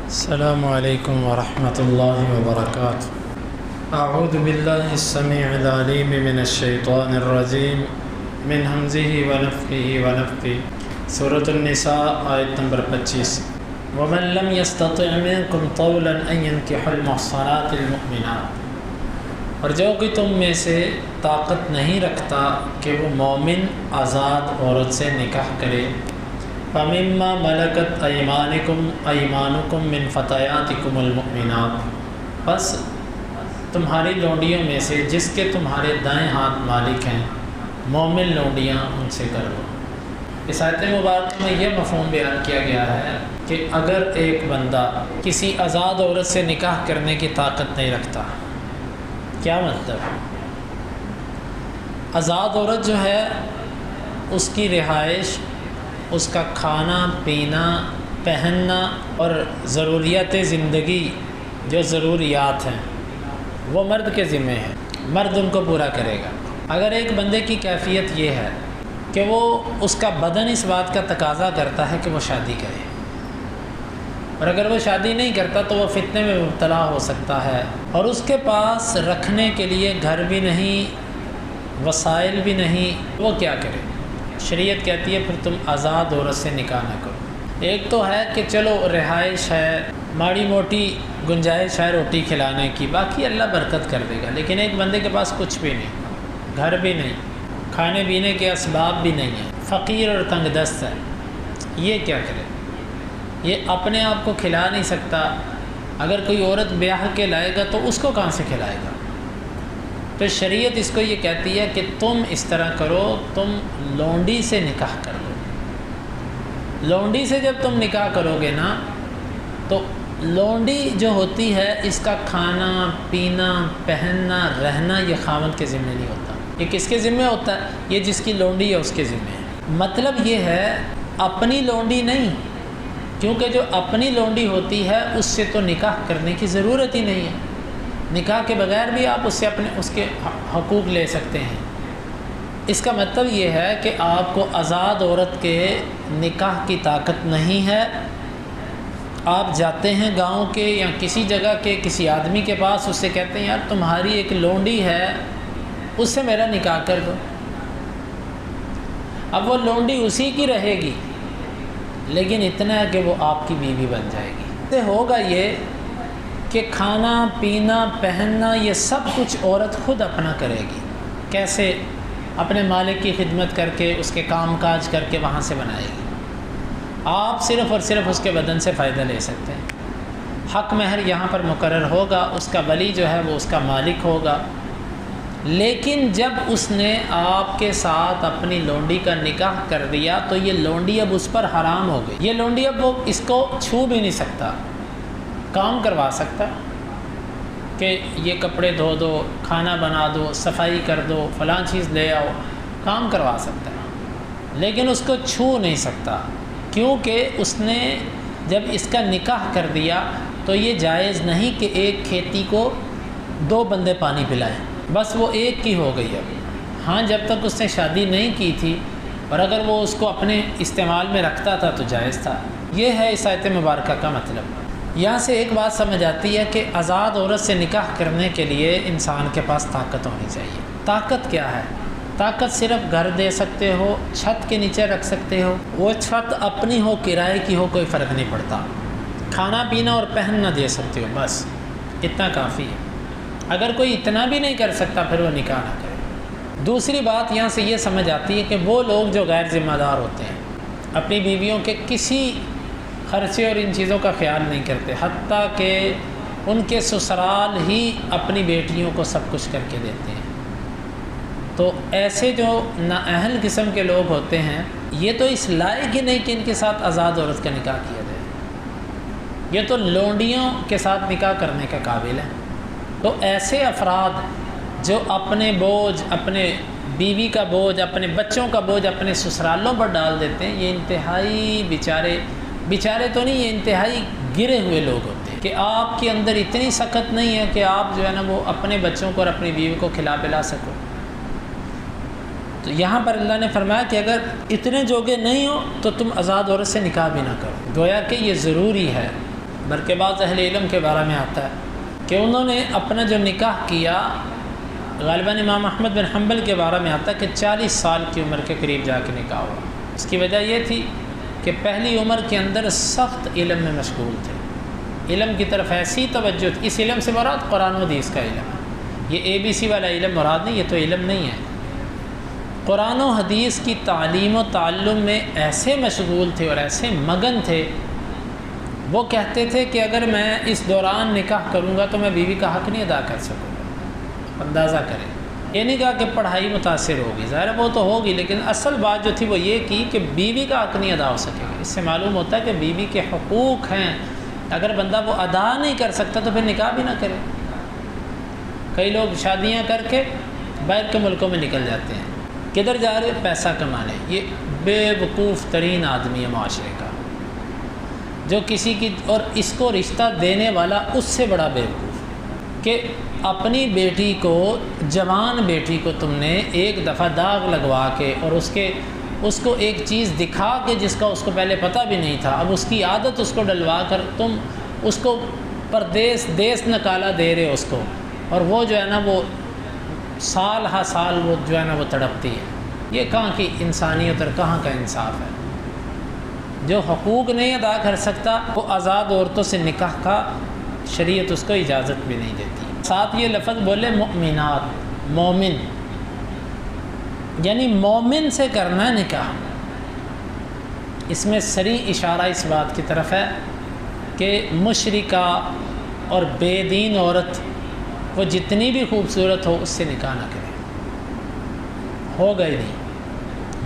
السلام علیکم ورحمۃ اللہ وبرکاتہ۔ اعوذ باللہ السمیع العلیم من الشیطان الرجیم من ہمزہ ونفخہ ونفثہ۔ سورۃ النساء آیت نمبر 25۔ ومن لم يستطع منکم طولا ان ينکح المحصنات المؤمنات، اور جو کہ تم میں سے طاقت نہیں رکھتا کہ وہ مومن آزاد عورت سے نکاح کرے، فَمِمَّا مَلَكَتْ أَيْمَانُكُمْ مِنْ فَتَيَاتِكُمُ الْمُؤْمِنَاتِ، بس تمہاری لونڈیوں میں سے جس کے تمہارے دائیں ہاتھ مالک ہیں، مومن لونڈیاں ان سے کر لو۔ اس آیت مبارکہ میں یہ مفہوم بیان کیا گیا ہے کہ اگر ایک بندہ کسی آزاد عورت سے نکاح کرنے کی طاقت نہیں رکھتا، کیا مطلب؟ آزاد عورت جو ہے اس کی رہائش، اس کا کھانا پینا پہننا اور ضروریات زندگی جو ضروریات ہیں وہ مرد کے ذمہ ہیں، مرد ان کو پورا کرے گا۔ اگر ایک بندے کی کیفیت یہ ہے کہ وہ اس کا بدن اس بات کا تقاضا کرتا ہے کہ وہ شادی کرے، اور اگر وہ شادی نہیں کرتا تو وہ فتنے میں مبتلا ہو سکتا ہے، اور اس کے پاس رکھنے کے لیے گھر بھی نہیں، وسائل بھی نہیں، وہ کیا کرے؟ شریعت کہتی ہے پھر تم آزاد عورت سے نکاح نہ کرو۔ ایک تو ہے کہ چلو رہائش ہے، ماڑی موٹی گنجائش ہے روٹی کھلانے کی، باقی اللہ برکت کر دے گا، لیکن ایک بندے کے پاس کچھ بھی نہیں، گھر بھی نہیں، کھانے پینے کے اسباب بھی نہیں ہیں، فقیر اور تنگ دست ہے، یہ کیا کرے؟ یہ اپنے آپ کو کھلا نہیں سکتا، اگر کوئی عورت بیاہ کے لائے گا تو اس کو کہاں سے کھلائے گا؟ تو شریعت اس کو یہ کہتی ہے کہ تم اس طرح کرو، تم لونڈی سے نکاح کر لو۔ لونڈی سے جب تم نکاح کرو گے نا تو لونڈی جو ہوتی ہے اس کا کھانا پینا پہننا رہنا یہ خاوند کے ذمہ نہیں ہوتا، یہ کس کے ذمہ ہوتا ہے؟ یہ جس کی لونڈی ہے اس کے ذمہ ہے۔ مطلب یہ ہے اپنی لونڈی نہیں، کیونکہ جو اپنی لونڈی ہوتی ہے اس سے تو نکاح کرنے کی ضرورت ہی نہیں ہے، نکاح کے بغیر بھی آپ اس کے حقوق لے سکتے ہیں۔ اس کا مطلب یہ ہے کہ آپ کو آزاد عورت کے نکاح کی طاقت نہیں ہے، آپ جاتے ہیں گاؤں کے یا کسی جگہ کے کسی آدمی کے پاس، اس سے کہتے ہیں یار تمہاری ایک لونڈی ہے اس سے میرا نکاح کر دو۔ اب وہ لونڈی اسی کی رہے گی، لیکن اتنا ہے کہ وہ آپ کی بیوی بن جائے گی۔ تو ہوگا یہ کہ کھانا پینا پہننا یہ سب کچھ عورت خود اپنا کرے گی۔ کیسے؟ اپنے مالک کی خدمت کر کے، اس کے کام کاج کر کے وہاں سے بنائے گی۔ آپ صرف اور صرف اس کے بدن سے فائدہ لے سکتے ہیں۔ حق مہر یہاں پر مقرر ہوگا، اس کا ولی جو ہے وہ اس کا مالک ہوگا، لیکن جب اس نے آپ کے ساتھ اپنی لونڈی کا نکاح کر دیا تو یہ لونڈی اب اس پر حرام ہو گئی۔ یہ لونڈی اب وہ اس کو چھو بھی نہیں سکتا، کام کروا سکتا کہ یہ کپڑے دھو دو، کھانا بنا دو، صفائی کر دو، فلاں چیز لے آؤ، کام کروا سکتا ہے، لیکن اس کو چھو نہیں سکتا، کیونکہ اس نے جب اس کا نکاح کر دیا تو یہ جائز نہیں کہ ایک کھیتی کو دو بندے پانی پلائیں، بس وہ ایک کی ہو گئی اب۔ ہاں جب تک اس نے شادی نہیں کی تھی، اور اگر وہ اس کو اپنے استعمال میں رکھتا تھا تو جائز تھا۔ یہ ہے اس آیت مبارکہ کا مطلب۔ یہاں سے ایک بات سمجھ آتی ہے کہ آزاد عورت سے نکاح کرنے کے لیے انسان کے پاس طاقت ہونی چاہیے۔ طاقت کیا ہے؟ طاقت صرف گھر دے سکتے ہو، چھت کے نیچے رکھ سکتے ہو، وہ چھت اپنی ہو کرائے کی ہو کوئی فرق نہیں پڑتا، کھانا پینا اور پہننا دے سکتے ہو، بس اتنا کافی ہے۔ اگر کوئی اتنا بھی نہیں کر سکتا پھر وہ نکاح نہ کرے۔ دوسری بات یہاں سے یہ سمجھ آتی ہے کہ وہ لوگ جو غیر ذمہ دار ہوتے ہیں اپنی بیویوں کے کسی خرچے اور ان چیزوں کا خیال نہیں کرتے، حتیٰ کہ ان کے سسرال ہی اپنی بیٹیوں کو سب کچھ کر کے دیتے ہیں، تو ایسے جو نااہل قسم کے لوگ ہوتے ہیں یہ تو اس لائق ہی نہیں کہ ان کے ساتھ آزاد عورت کا نکاح کیا جائے، یہ تو لونڈیوں کے ساتھ نکاح کرنے کا قابل ہے۔ تو ایسے افراد جو اپنے بوجھ، اپنے بیوی کا بوجھ، اپنے بچوں کا بوجھ اپنے سسرالوں پر ڈال دیتے ہیں، یہ انتہائی بیچارے تو نہیں، یہ انتہائی گرے ہوئے لوگ ہوتے ہیں کہ آپ کے اندر اتنی سخت نہیں ہے کہ آپ جو ہے نا وہ اپنے بچوں کو اور اپنی بیوی کو کھلا پلا سکو۔ تو یہاں پر اللہ نے فرمایا کہ اگر اتنے جوگے نہیں ہو تو تم آزاد عورت سے نکاح بھی نہ کرو، گویا کہ یہ ضروری ہے بلکہ بعض اہل علم کے بارے میں آتا ہے کہ انہوں نے اپنا جو نکاح کیا، غالباً امام احمد بن حنبل کے بارے میں آتا ہے کہ 40 سال کی عمر کے قریب جا کے نکاح ہوا۔ اس کی وجہ یہ تھی کہ پہلی عمر کے اندر سخت علم میں مشغول تھے، علم کی طرف ایسی توجہ تھی۔ اس علم سے مراد قرآن و حدیث کا علم ہے، یہ ABC والا علم مراد نہیں، یہ تو علم نہیں ہے۔ قرآن و حدیث کی تعلیم و تعلم میں ایسے مشغول تھے اور ایسے مگن تھے، وہ کہتے تھے کہ اگر میں اس دوران نکاح کروں گا تو میں بیوی کا حق نہیں ادا کر سکوں گا۔ اندازہ کریں، یہ نہیں کہا کہ پڑھائی متاثر ہوگی، ظاہر وہ تو ہوگی، لیکن اصل بات جو تھی وہ یہ کی کہ بیوی کا حق نہیں ادا ہو سکے گا۔ اس سے معلوم ہوتا ہے کہ بیوی کے حقوق ہیں، اگر بندہ وہ ادا نہیں کر سکتا تو پھر نکاح بھی نہ کرے۔ کئی لوگ شادیاں کر کے باہر کے ملکوں میں نکل جاتے ہیں، کدھر جا رہے؟ پیسہ کمانے۔ یہ بے وقوف ترین آدمی ہے معاشرے کا، جو کسی کی، اور اس کو رشتہ دینے والا اس سے بڑا بے وقوف کہ اپنی بیٹی کو، جوان بیٹی کو تم نے ایک دفعہ داغ لگوا کے اور اس کو ایک چیز دکھا کے جس کا اس کو پہلے پتہ بھی نہیں تھا، اب اس کی عادت اس کو ڈلوا کر تم اس کو پردیس دیس نکالا دے رہے ہو اس کو، اور وہ جو ہے نا وہ سال ہا سال وہ جو ہے نا وہ تڑپتی ہے۔ یہ کہاں کی انسانیت اور کہاں کا انصاف ہے؟ جو حقوق نہیں ادا کر سکتا وہ آزاد عورتوں سے نکاح کا شریعت اس کو اجازت بھی نہیں دیتی۔ ساتھ یہ لفظ بولے مؤمنات، مومن، یعنی مومن سے کرنا ہے نکاح۔ اس میں صریح اشارہ اس بات کی طرف ہے کہ مشرکہ اور بے دین عورت وہ جتنی بھی خوبصورت ہو اس سے نکاح نہ کرے، ہو گئی نہیں،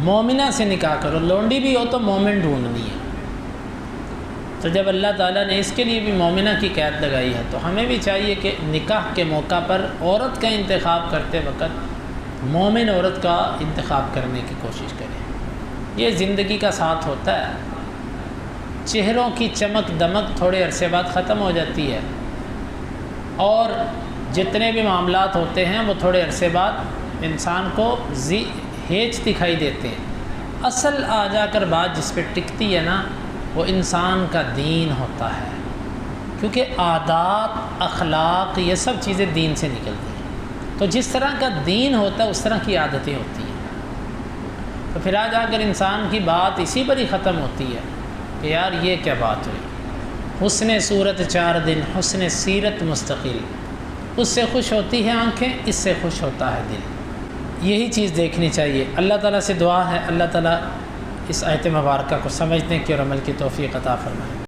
مومنہ سے نکاح کرو۔ لونڈی بھی ہو تو مومن ڈھونڈنی ہے۔ تو جب اللہ تعالیٰ نے اس کے لیے بھی مومنہ کی قید لگائی ہے تو ہمیں بھی چاہیے کہ نکاح کے موقع پر عورت کا انتخاب کرتے وقت مومن عورت کا انتخاب کرنے کی کوشش کریں۔ یہ زندگی کا ساتھ ہوتا ہے، چہروں کی چمک دمک تھوڑے عرصے بعد ختم ہو جاتی ہے، اور جتنے بھی معاملات ہوتے ہیں وہ تھوڑے عرصے بعد انسان کو ہیچ دکھائی دیتے ہیں۔ اصل آ جا کر بات جس پہ ٹکتی ہے نا وہ انسان کا دین ہوتا ہے، کیونکہ عادات، اخلاق، یہ سب چیزیں دین سے نکلتی ہیں۔ تو جس طرح کا دین ہوتا ہے اس طرح کی عادتیں ہوتی ہیں۔ تو پھر آ جا کر انسان کی بات اسی پر ہی ختم ہوتی ہے کہ یار یہ کیا بات ہوئی، حسن صورت 4 دن، حسن سیرت مستقل، اس سے خوش ہوتی ہیں آنکھیں، اس سے خوش ہوتا ہے دل۔ یہی چیز دیکھنی چاہیے۔ اللہ تعالیٰ سے دعا ہے اللہ تعالیٰ اس آیت مبارکہ کو سمجھنے کی اور عمل کی توفیق عطا فرمائے۔